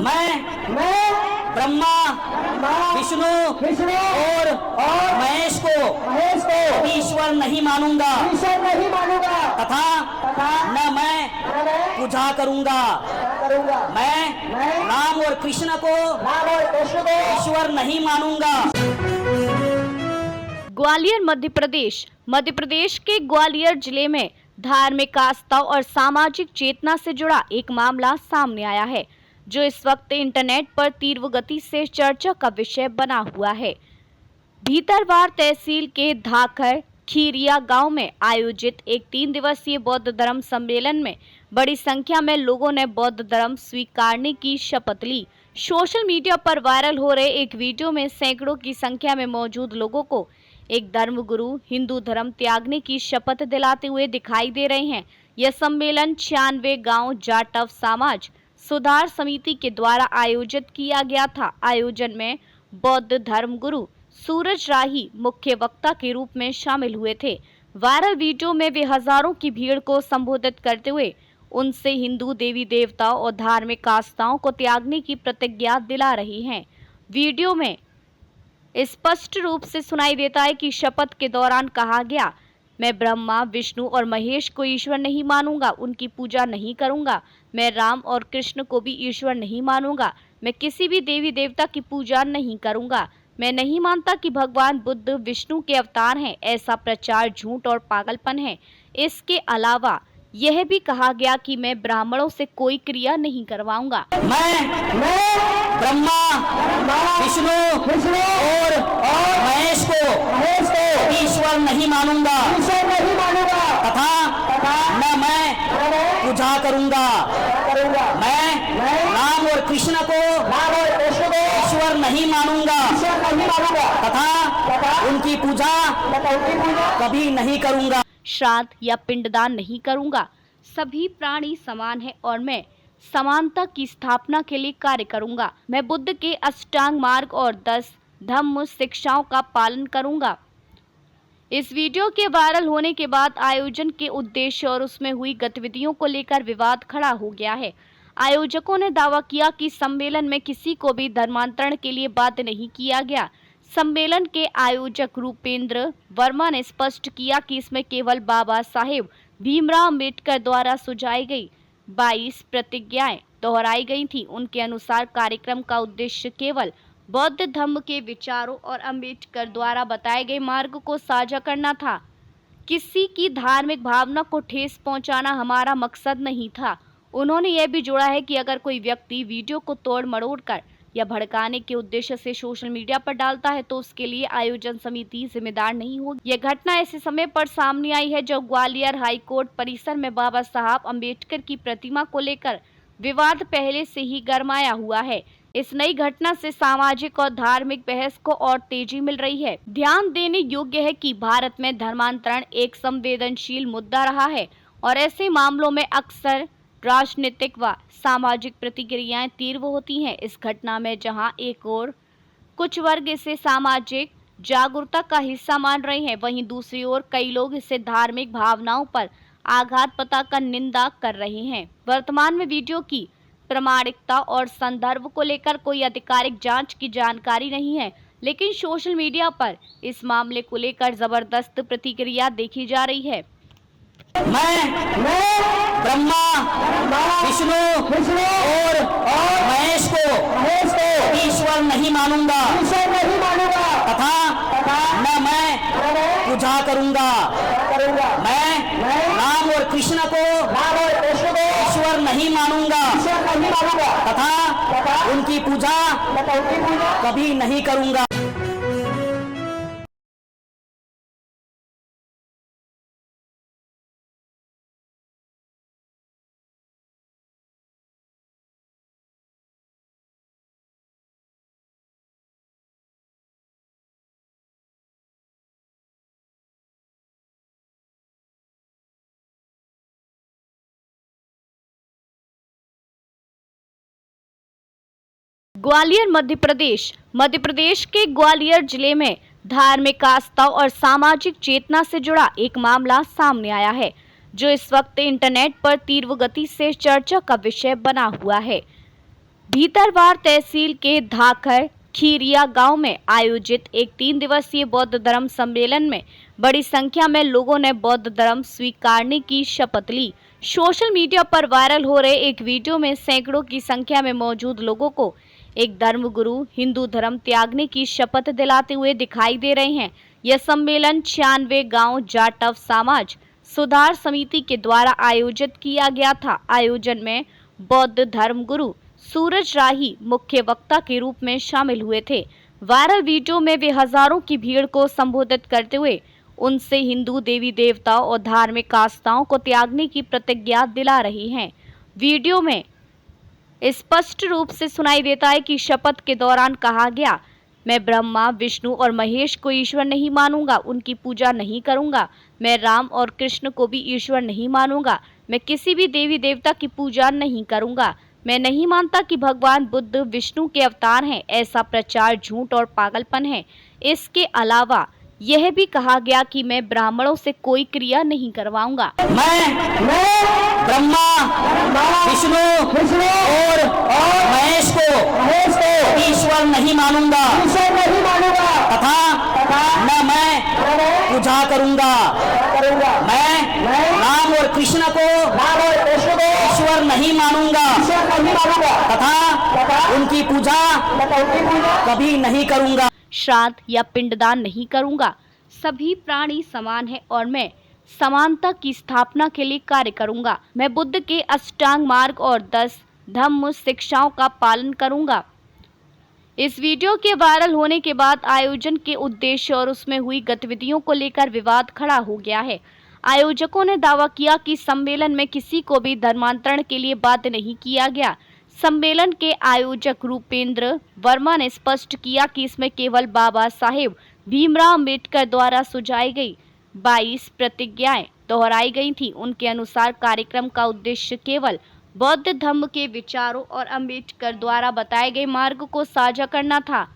मैं ब्रह्मा विष्णु और महेश को ईश्वर नहीं मानूंगा तथा न मैं पूजा करूंगा। मैं राम और कृष्ण को ईश्वर नहीं मानूंगा। ग्वालियर मध्य प्रदेश के ग्वालियर जिले में धार्मिक आस्था और सामाजिक चेतना से जुड़ा एक मामला सामने आया है, जो इस वक्त इंटरनेट पर तीव्र गति से चर्चा का विषय बना हुआ है। भीतरवार तहसील के धाखर खीरिया गांव में आयोजित एक 3 दिवसीय बौद्ध धर्म सम्मेलन में बड़ी संख्या में लोगों ने बौद्ध धर्म स्वीकारने की शपथ ली। सोशल मीडिया पर वायरल हो रहे एक वीडियो में सैकड़ों की संख्या में मौजूद लोगों को एक धर्मगुरु हिंदू धर्म त्यागने की शपथ दिलाते हुए दिखाई दे रहे हैं। यह सम्मेलन 96 गांव जाटव समाज सुधार समिति के द्वारा आयोजित किया गया था। आयोजन में बौद्ध धर्मगुरु सूरज राही मुख्य वक्ता के रूप में शामिल हुए थे। वायरल वीडियो में वे हजारों की भीड़ को संबोधित करते हुए उनसे हिंदू देवी देवताओं और धार्मिक आस्थाओं को त्यागने की प्रतिज्ञा दिला रही हैं। वीडियो में स्पष्ट रूप से सुनाई देता है कि शपथ के दौरान कहा गया, मैं ब्रह्मा विष्णु और महेश को ईश्वर नहीं मानूंगा, उनकी पूजा नहीं करूंगा। मैं राम और कृष्ण को भी ईश्वर नहीं मानूंगा। मैं किसी भी देवी देवता की पूजा नहीं करूंगा। मैं नहीं मानता कि भगवान बुद्ध विष्णु के अवतार हैं। ऐसा प्रचार झूठ और पागलपन है। इसके अलावा यह भी कहा गया कि मैं ब्राह्मणों से कोई क्रिया नहीं करवाऊंगा। मैं ब्रह्मा विष्णु और महेश को ईश्वर नहीं मानूंगा तथा न मैं पूजा करूंगा। मैं राम और कृष्ण को ईश्वर नहीं मानूंगा तथा उनकी पूजा कभी नहीं करूंगा। श्राद्ध या पिंडदान नहीं करूंगा। सभी प्राणी समान हैं और मैं समानता की स्थापना के लिए कार्य करूंगा। मैं बुद्ध के अष्टांग मार्ग और 10 धम्म शिक्षाओं का पालन करूंगा। इस वीडियो के वायरल होने के बाद आयोजन के उद्देश्य और उसमें हुई गतिविधियों को लेकर विवाद खड़ा हो गया है। आयोजकों ने दावा किया कि सम्मेलन में किसी को भी धर्मांतरण के लिए बाध्य नहीं किया गया। सम्मेलन के आयोजक रूपेंद्र वर्मा ने स्पष्ट किया कि इसमें केवल बाबा साहेब भीमराव अम्बेडकर द्वारा सुझाई गई 22 प्रतिज्ञाएं दोहराई गई थी। उनके अनुसार कार्यक्रम का उद्देश्य केवल बौद्ध धर्म के विचारों और अम्बेडकर द्वारा बताए गए मार्ग को साझा करना था। किसी की धार्मिक भावना को ठेस पहुंचाना हमारा मकसद नहीं था। उन्होंने यह भी जोड़ा है कि अगर कोई व्यक्ति वीडियो को तोड़ मरोड़ कर या भड़काने के उद्देश्य से सोशल मीडिया पर डालता है तो उसके लिए आयोजन समिति जिम्मेदार नहीं होगी। यह घटना ऐसे समय पर सामने आई है जब ग्वालियर हाई कोर्ट परिसर में बाबा साहब अम्बेडकर की प्रतिमा को लेकर विवाद पहले से ही गरमाया हुआ है। इस नई घटना से सामाजिक और धार्मिक बहस को और तेजी मिल रही है। ध्यान देने योग्य है कि भारत में धर्मांतरण एक संवेदनशील मुद्दा रहा है और ऐसे मामलों में अक्सर राजनीतिक व सामाजिक प्रतिक्रियाएं तीव्र होती हैं। इस घटना में जहां एक ओर कुछ वर्ग इसे सामाजिक जागरूकता का हिस्सा मान रहे हैं, वहीं दूसरी ओर कई लोग इसे धार्मिक भावनाओं पर आघात बताकर निंदा कर रहे हैं। वर्तमान में वीडियो की प्रामाणिकता और संदर्भ को लेकर कोई आधिकारिक जांच की जानकारी नहीं है, लेकिन सोशल मीडिया पर इस मामले को लेकर जबरदस्त प्रतिक्रिया देखी जा रही है। मैं ब्रह्मा विष्णु और महेश को ईश्वर नहीं मानूंगा तथा न मैं पूजा करूंगा। मैं राम और कृष्ण को ईश्वर नहीं मानूंगा तथा उनकी पूजा कभी नहीं करूंगा। ग्वालियर मध्य प्रदेश के ग्वालियर जिले में धार्मिक आस्था और सामाजिक चेतना से जुड़ा एक मामला सामने आया है, जो इस वक्त इंटरनेट पर तीव्र गति से चर्चा का विषय बना हुआ है। भीतरवार तहसील के धाखर खीरिया गांव में आयोजित एक 3 दिवसीय बौद्ध धर्म सम्मेलन में बड़ी संख्या में लोगों ने बौद्ध धर्म स्वीकारने की शपथ ली। सोशल मीडिया पर वायरल हो रहे एक वीडियो में सैकड़ों की संख्या में मौजूद लोगों को एक धर्मगुरु हिंदू धर्म त्यागने की शपथ दिलाते हुए दिखाई दे रहे हैं। यह सम्मेलन 96 गांव जाटव समाज सुधार समिति के द्वारा आयोजित किया गया था। आयोजन में बौद्ध धर्मगुरु सूरज राही मुख्य वक्ता के रूप में शामिल हुए थे। वायरल वीडियो में वे हजारों की भीड़ को संबोधित करते हुए उनसे हिंदू देवी देवताओं और धार्मिक आस्थाओं को त्यागने की प्रतिज्ञा दिला रही हैं। वीडियो में स्पष्ट रूप से सुनाई देता है कि शपथ के दौरान कहा गया, मैं ब्रह्मा विष्णु और महेश को ईश्वर नहीं मानूंगा, उनकी पूजा नहीं करूंगा। मैं राम और कृष्ण को भी ईश्वर नहीं मानूंगा। मैं किसी भी देवी देवता की पूजा नहीं करूंगा। मैं नहीं मानता कि भगवान बुद्ध विष्णु के अवतार हैं। ऐसा प्रचार झूठ और पागलपन है। इसके अलावा यह भी कहा गया कि मैं ब्राह्मणों से कोई क्रिया नहीं करवाऊंगा। मैं ब्रह्मा विष्णु और महेश को ईश्वर नहीं मानूंगा तथा न मैं पूजा करूंगा। मैं राम और कृष्ण को ईश्वर नहीं मानूंगा तथा उनकी पूजा कभी नहीं करूंगा। श्राद्ध या पिंडदान नहीं करूंगा। सभी प्राणी समान हैं और मैं समानता की स्थापना के लिए कार्य करूंगा। मैं बुद्ध के अष्टांग मार्ग और 10 धम्म शिक्षाओं का पालन करूंगा। इस वीडियो के वायरल होने के बाद आयोजन के उद्देश्य और उसमें हुई गतिविधियों को लेकर विवाद खड़ा हो गया है। आयोजकों ने दावा किया कि सम्मेलन में किसी को भी धर्मांतरण के लिए बाध्य नहीं किया गया। सम्मेलन के आयोजक रूपेंद्र वर्मा ने स्पष्ट किया कि इसमें केवल बाबा साहेब भीमराव अम्बेडकर द्वारा सुझाई गई 22 प्रतिज्ञाएं दोहराई गई थी। उनके अनुसार कार्यक्रम का उद्देश्य केवल बौद्ध धर्म के विचारों और अम्बेडकर द्वारा बताए गए मार्ग को साझा करना था।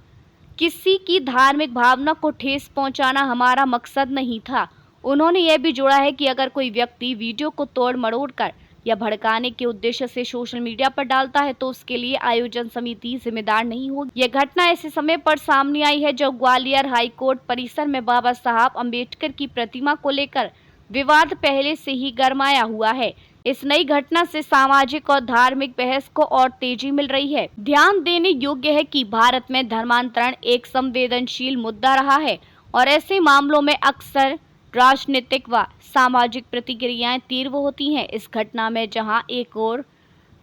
किसी की धार्मिक भावना को ठेस पहुंचाना हमारा मकसद नहीं था। उन्होंने यह भी जोड़ा है कि अगर कोई व्यक्ति वीडियो को तोड़ मरोड़ कर या भड़काने के उद्देश्य से सोशल मीडिया पर डालता है तो उसके लिए आयोजन समिति जिम्मेदार नहीं होगी। यह घटना ऐसे समय पर सामने आई है जब ग्वालियर हाई कोर्ट परिसर में बाबा साहब अम्बेडकर की प्रतिमा को लेकर विवाद पहले से ही गरमाया हुआ है। इस नई घटना से सामाजिक और धार्मिक बहस को और तेजी मिल रही है। ध्यान देने योग्य है कि भारत में धर्मांतरण एक संवेदनशील मुद्दा रहा है और ऐसे मामलों में अक्सर राजनीतिक व सामाजिक प्रतिक्रियाएं तीव्र होती हैं। इस घटना में जहां एक और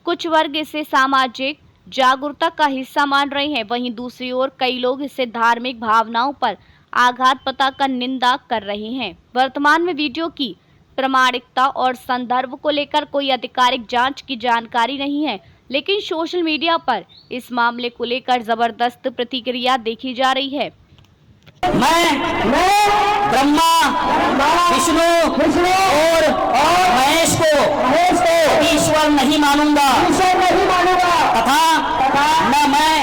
कुछ वर्ग इसे सामाजिक जागरूकता का हिस्सा मान रहे हैं, वहीं दूसरी ओर कई लोग इसे धार्मिक भावनाओं पर आघात बताकर निंदा कर रहे हैं। वर्तमान में वीडियो की प्रामाणिकता और संदर्भ को लेकर कोई आधिकारिक जांच की जानकारी नहीं है, लेकिन सोशल मीडिया पर इस मामले को लेकर जबरदस्त प्रतिक्रिया देखी जा रही है। मैं ब्रह्मा विष्णु और महेश को ईश्वर नहीं मानूंगा तथा न मैं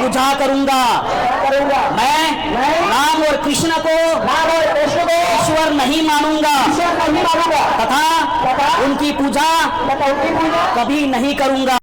पूजा करूंगा। मैं राम और कृष्ण को ईश्वर नहीं मानूंगा तथा उनकी पूजा कभी नहीं करूंगा।